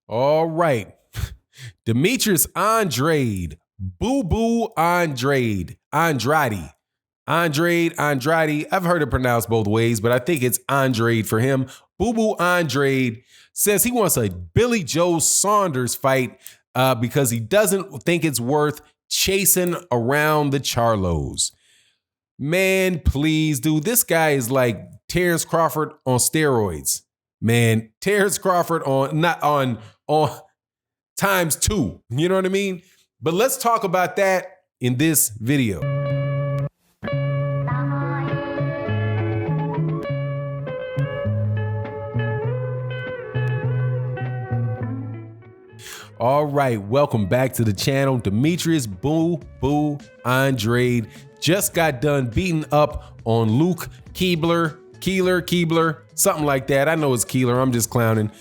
All right. Demetrius Andrade. Boo-boo Andrade. Andrade. I've heard it pronounced both ways, but I think it's Andrade for him. Boo-boo Andrade says he wants a Billy Joe Saunders fight because he doesn't think it's worth chasing around the Charlos. Man, please, dude. This guy is like Terrence Crawford on steroids. Man, Terrence Crawford on times 2. You know what I mean? But let's talk about that in this video. All right, welcome back to the channel. Demetrius Boo Andrade just got done beating up on Luke Keeler, something like that. I know it's Keeler, I'm just clowning.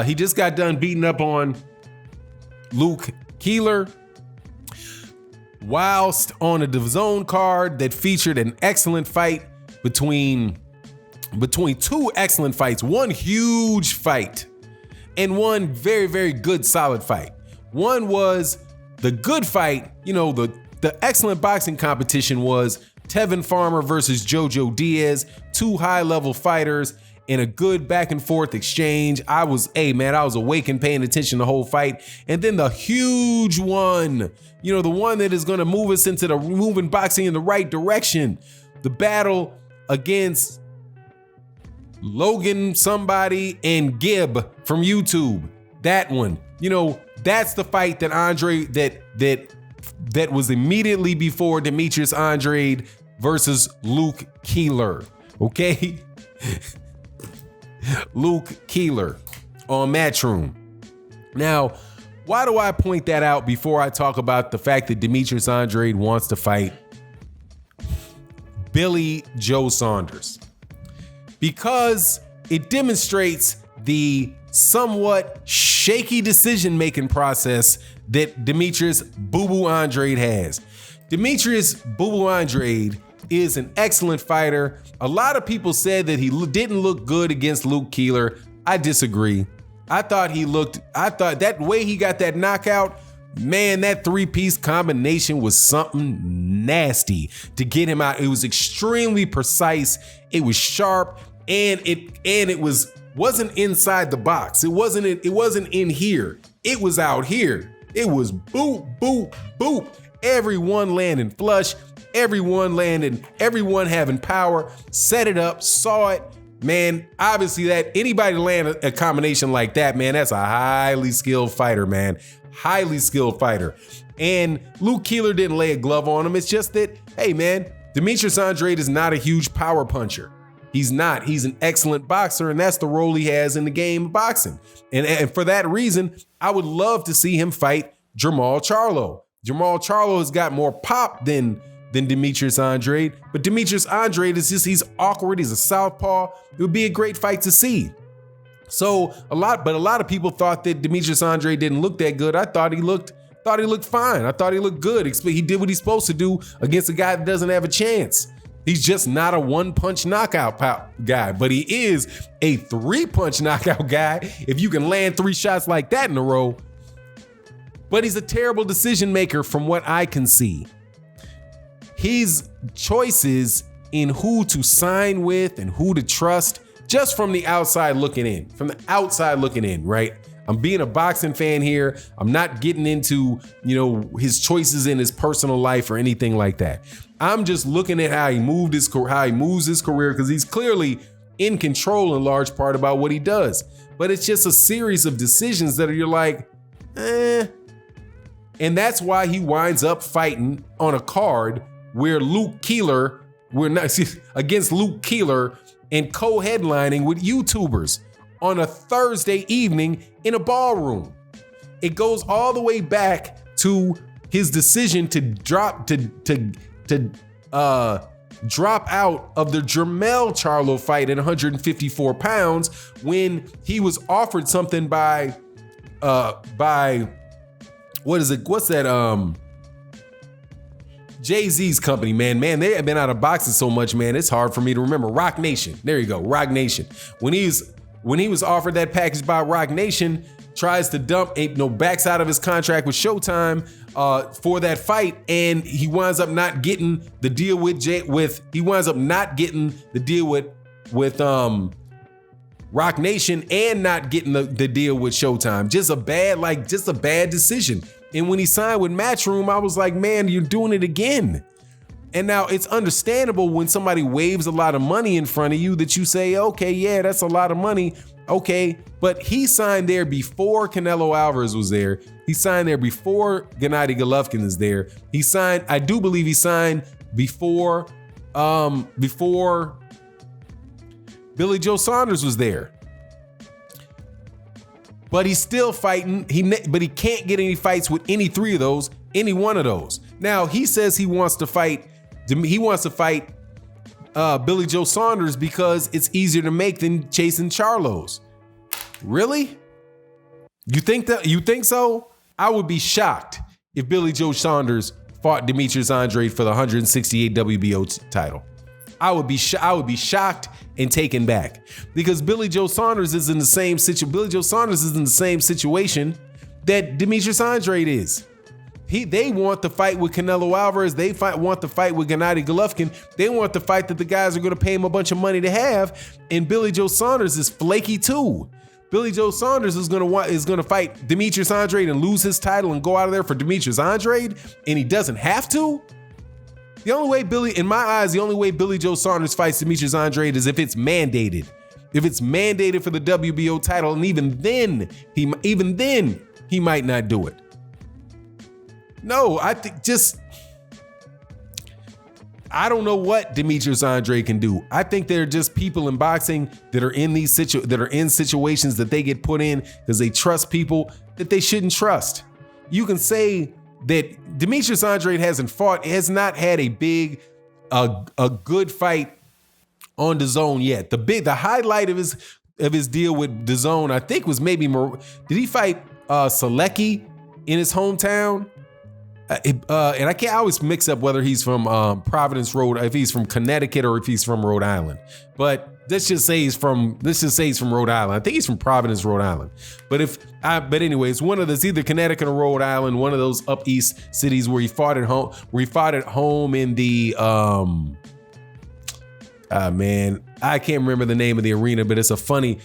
He just got done beating up on Luke Keeler whilst on a DAZN card that featured an excellent fight between 2 excellent fights, one huge fight and one very, very good solid fight. One was the good fight, you know, the excellent boxing competition was Tevin Farmer versus Jojo Diaz, 2 high-level fighters in a good back and forth exchange. I was awake and paying attention the whole fight. And then the huge one, you know, the one that is gonna move us into moving boxing in the right direction. The battle against Logan somebody and Gibb from YouTube. That one, you know, that's the fight that that was immediately before Demetrius Andrade versus Luke Keeler. Okay. Luke Keeler on Matchroom. Now, why do I point that out before I talk about the fact that Demetrius Andrade wants to fight Billy Joe Saunders? Because it demonstrates the somewhat shaky decision-making process that Demetrius Boo-Boo Andrade has. Demetrius Boo-Boo Andrade is an excellent fighter. A lot of people said that he didn't look good against Luke Keeler. I disagree. I thought that way he got that knockout, man, that 3-piece combination was something nasty to get him out. It was extremely precise. It was sharp, and it wasn't inside the box. It wasn't in here. It was out here. It was boop, boop, boop. Everyone landing flush. Everyone having power. Set it up, saw it. Man, obviously that anybody land a combination like that, man, that's a highly skilled fighter, man. Highly skilled fighter. And Luke Keeler didn't lay a glove on him. It's just that, hey, man, Demetrius Andrade is not a huge power puncher. He's not. He's an excellent boxer, and that's the role he has in the game of boxing. And for that reason, I would love to see him fight Jermall Charlo. Jermall Charlo has got more pop than Demetrius Andrade, but Demetrius Andrade is he's awkward. He's a southpaw. It would be a great fight to see. So a lot of people thought that Demetrius Andrade didn't look that good. I thought he looked fine. I thought he looked good. He did what he's supposed to do against a guy that doesn't have a chance. He's just not a 1-punch knockout guy, but he is a 3-punch knockout guy if you can land 3 shots like that in a row. But he's a terrible decision maker from what I can see. His choices in who to sign with and who to trust, just from the outside looking in, right? I'm being a boxing fan here. I'm not getting into, his choices in his personal life or anything like that. I'm just looking at how he moves his career, because he's clearly in control in large part about what he does. But it's just a series of decisions that you're like, eh. And that's why he winds up fighting on a card where against Luke Keeler and co-headlining with YouTubers on a Thursday evening in a ballroom. It goes all the way back to his decision to drop out of the Jermall Charlo fight at 154 pounds when he was offered something by what's that Jay-Z's company, man, they have been out of boxing so much, man, it's hard for me to remember. Rock Nation. There you go, Rock Nation. When he was offered that package by Rock Nation, tries to backs out of his contract with Showtime for that fight, and he winds up not getting the deal with Rock Nation and not getting the deal with Showtime. Just a bad decision. And when he signed with Matchroom, I was like, man, you're doing it again. And now it's understandable when somebody waves a lot of money in front of you that you say, okay, yeah, that's a lot of money. Okay, but he signed there before Canelo Alvarez was there. He signed there before Gennady Golovkin is there. I do believe he signed before Billy Joe Saunders was there. But he's still fighting. But he can't get any fights with any one of those. Now he says he wants to fight Billy Joe Saunders because it's easier to make than chasing Charlos. Really? You think so? I would be shocked if Billy Joe Saunders fought Demetrius Andrade for the 168 WBO title. I would be shocked and taken back because Billy Joe Saunders is in the same situation. Billy Joe Saunders is in the same situation that Demetrius Andrade is. They want the fight with Canelo Alvarez. They want the fight with Gennady Golovkin. They want the fight that the guys are going to pay him a bunch of money to have. And Billy Joe Saunders is flaky too. Billy Joe Saunders is going to fight Demetrius Andrade and lose his title and go out of there for Demetrius Andrade, and he doesn't have to. The only way Billy Joe Saunders fights Demetrius Andrade is if it's mandated. If it's mandated for the WBO title, and even then he might not do it. No, I don't know what Demetrius Andrade can do. I think there are just people in boxing that are in situations that they get put in because they trust people that they shouldn't trust. You can say that Demetrius Andrade has not had a good fight on DAZN yet. The highlight of his deal with DAZN, I think, was maybe did he fight Selecki in his hometown? And I always mix up whether he's from Providence, if he's from Connecticut or if he's from Rhode Island. But let's just say he's from Rhode Island. I think he's from Providence, Rhode Island. But anyways, it's either Connecticut or Rhode Island, one of those up east cities where he fought at home in the man, I can't remember the name of the arena, but it's a funny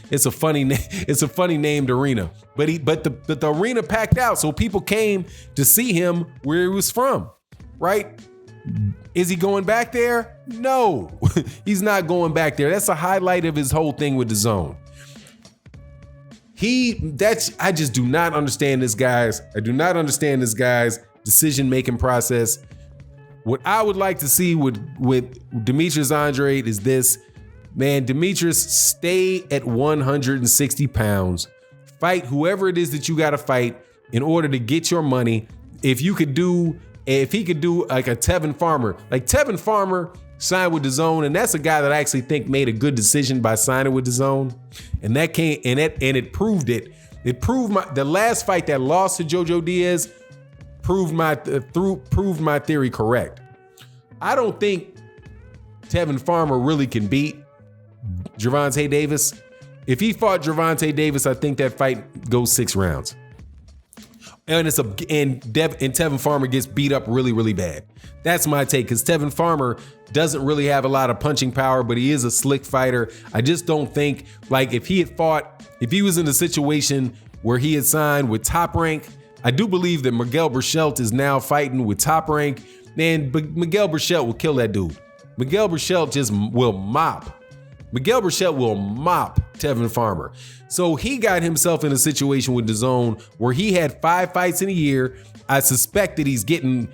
named arena. But the arena packed out, so people came to see him where he was from, right? Is he going back there? No, he's not going back there. That's a highlight of his whole thing with DAZN. I just do not understand this guy's decision-making process. What I would like to see with Demetrius Andrade is this. Man, Demetrius, stay at 160 pounds. Fight whoever it is that you got to fight in order to get your money. If he could do like a Tevin Farmer. Like Tevin Farmer signed with DAZN, and that's a guy that I actually think made a good decision by signing with DAZN. And it proved it. It proved the last fight that lost to Jojo Diaz proved my theory correct. I don't think Tevin Farmer really can beat Gervonta Davis. If he fought Gervonta Davis, I think that fight goes 6 rounds. And Tevin Farmer gets beat up really, really bad. That's my take, because Tevin Farmer doesn't really have a lot of punching power, but he is a slick fighter. I just don't think, like, if he was in a situation where he had signed with Top Rank, I do believe that Miguel Berchelt is now fighting with Top Rank, and Miguel Berchelt will kill that dude. Miguel Berchelt will mop Tevin Farmer. So he got himself in a situation with DAZN where he had 5 fights in a year. I suspect that he's getting,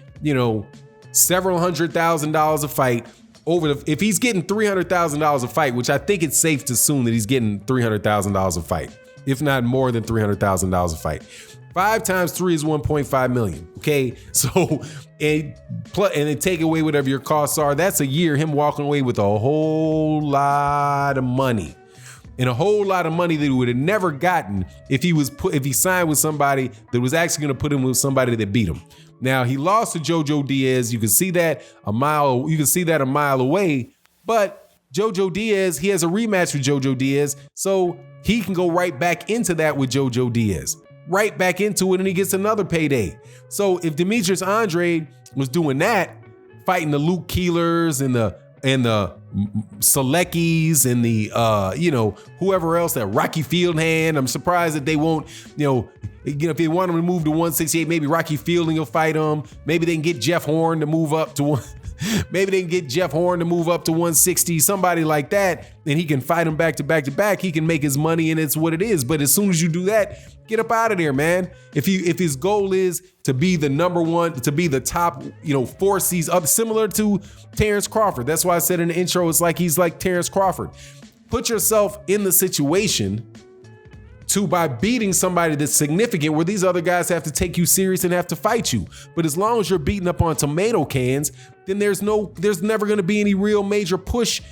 several $100,000 a fight. If he's getting $300,000 a fight, which I think it's safe to assume that he's getting $300,000 a fight, if not more than $300,000 a fight. 5 times 3 is 1.5 million. Okay, so and then take away whatever your costs are. That's a year him walking away with a whole lot of money, and a whole lot of money that he would have never gotten if he signed with somebody that was actually going to put him with somebody that beat him. Now he lost to Jojo Diaz. You can see that a mile away, but Jojo Diaz, he has a rematch with Jojo Diaz, so he can go right back into that with Jojo Diaz. right back into it and he gets another payday. So if Demetrius Andrade was doing that, fighting the Luke Keelers and the Seleckis and the whoever else, that Rocky Fieldhand, I'm surprised that they won't, if they want him to move to 168, maybe Rocky Fielding will fight him. Maybe they can get Jeff Horn to move up to Maybe they can get Jeff Horn to move up to 160, somebody like that, and he can fight him back to back to back. He can make his money, and it's what it is. But as soon as you do that, get up out of there, man. If his goal is to be the number one, to be the top, 4 seeds up, similar to Terrence Crawford. That's why I said in the intro, it's like he's like Terrence Crawford. Put yourself in the situation by beating somebody that's significant where these other guys have to take you serious and have to fight you. But as long as you're beating up on tomato cans, then there's never going to be any real major push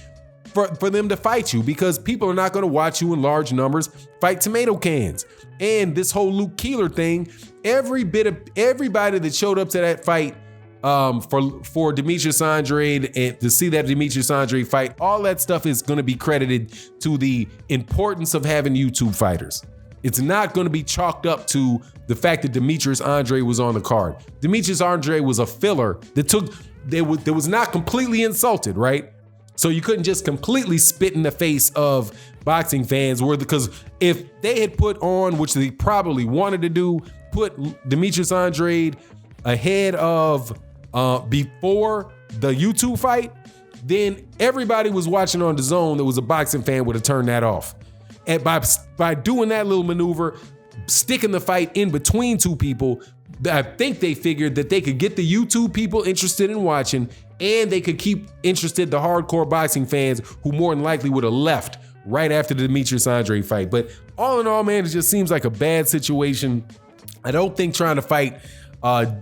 for them to fight you, because people are not going to watch you in large numbers fight tomato cans. And this whole Luke Keeler thing, everybody that showed up to that fight for Demetrius Andrade, and to see that Demetrius Andrade fight, all that stuff is going to be credited to the importance of having YouTube fighters. It's not going to be chalked up to the fact that Demetrius Andrade was on the card. Demetrius Andrade was a filler that was not completely insulted, right? So you couldn't just completely spit in the face of boxing fans, because if they had put on, which they probably wanted to do, put Demetrius Andrade ahead of before the YouTube fight, then everybody was watching on DAZN that was a boxing fan would have turned that off. And by doing that little maneuver, sticking the fight in between two people, I think they figured that they could get the YouTube people interested in watching, and they could keep interested the hardcore boxing fans who more than likely would have left right after the Demetrius Andrade fight. But all in all, man, it just seems like a bad situation. I don't think trying to fight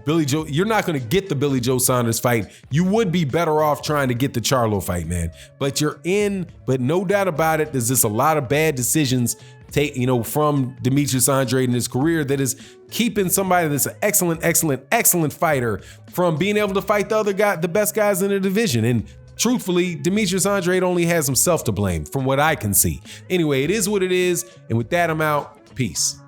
Billy Joe, you're not going to get the Billy Joe Saunders fight. You would be better off trying to get the Charlo fight, man. But but no doubt about it, there's just a lot of bad decisions from Demetrius Andrade in his career that is keeping somebody that's an excellent fighter from being able to fight the best guys in the division. And truthfully, Demetrius Andrade only has himself to blame from what I can see. Anyway, it is what it is. And with that, I'm out. Peace.